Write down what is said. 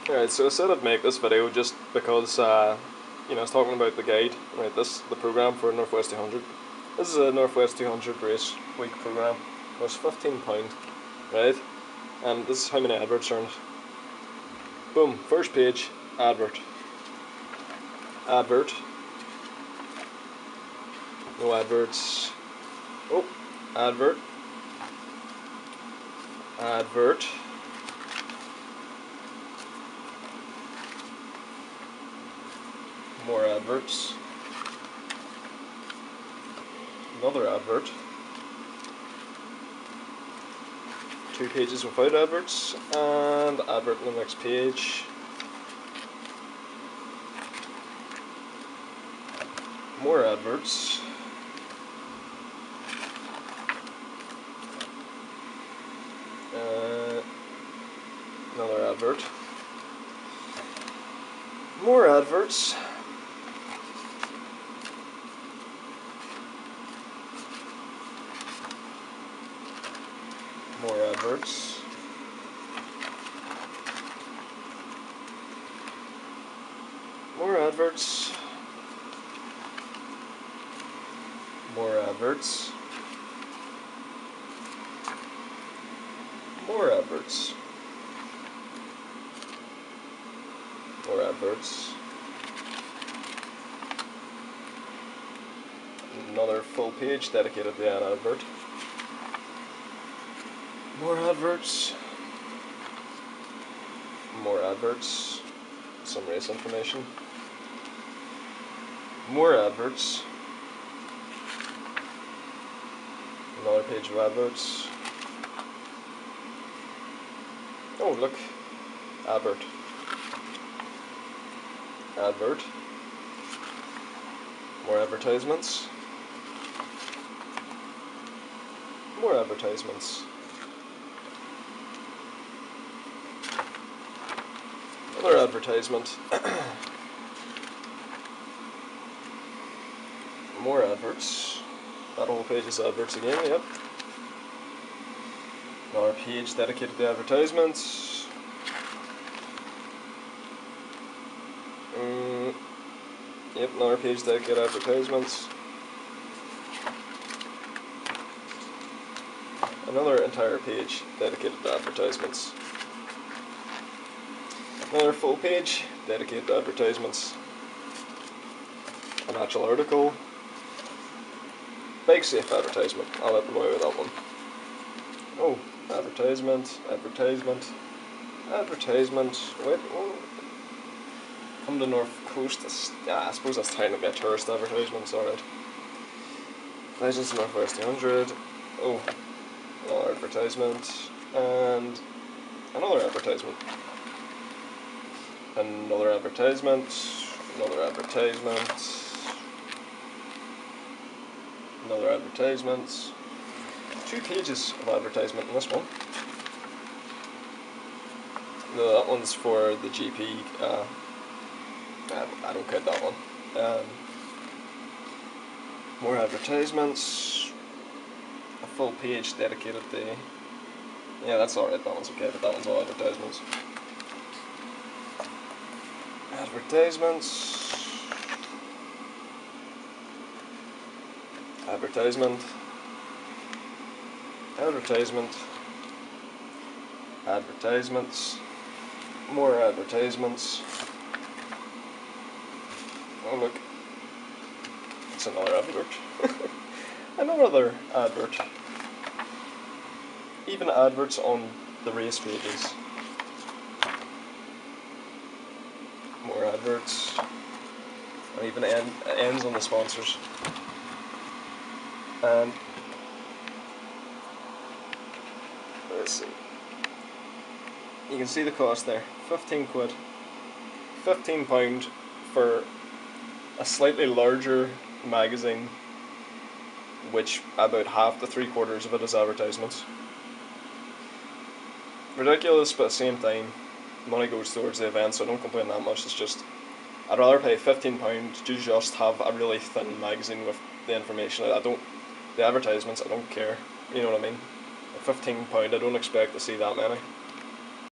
Alright, so I said I'd make this video just because, I was talking about the guide, right, the program for Northwest 200. This is a Northwest 200 race week program. Costs £15, right, and this is how many adverts are in it. Boom, first page, advert. Advert. No adverts. Oh, advert. Advert. More adverts. Another advert. 2 pages without adverts, and advert on the next page. More adverts. Another advert. More adverts. More adverts. More adverts. More adverts. More adverts. More adverts. Another full page dedicated to that advert. More adverts. More adverts. Some race information. More adverts. Another page of adverts. Oh, look. Advert. Advert. More advertisements. More advertisements. Another advertisement. More adverts. That whole page is adverts again, yep. Another page dedicated to advertisements. Yep, another page dedicated to advertisements. Another entire page dedicated to advertisements. Another full page dedicated to advertisements. An actual article. Bike safe advertisement. I'll let them away with that one. Oh, advertisement, advertisement, advertisement. Wait, oh. Come to North Coast. I suppose that's trying to be a tourist advertisement, it's alright. Legends of Northwest 200. Oh, another advertisement. And another advertisement. Another advertisement. Another advertisement. Another advertisement. 2 pages of advertisement in this one. No, that one's for the GP. I don't count that one. More advertisements. A full page dedicated to. Yeah, that's alright, that one's okay, but that one's all advertisements. Advertisements. Advertisement. Advertisement. Advertisements. More advertisements. Oh look. It's another advert. Another advert. Even adverts on the race pages. More adverts. And even ends on the sponsors. And let's see. You can see the cost there. 15 quid. £15 for a slightly larger magazine, which about half to 3/4 of it is advertisements. Ridiculous, but at the same time, money goes towards the event, so I don't complain that much. It's just, I'd rather pay £15 to just have a really thin magazine with the information. The advertisements, I don't care. You know what I mean? At £15, I don't expect to see that many.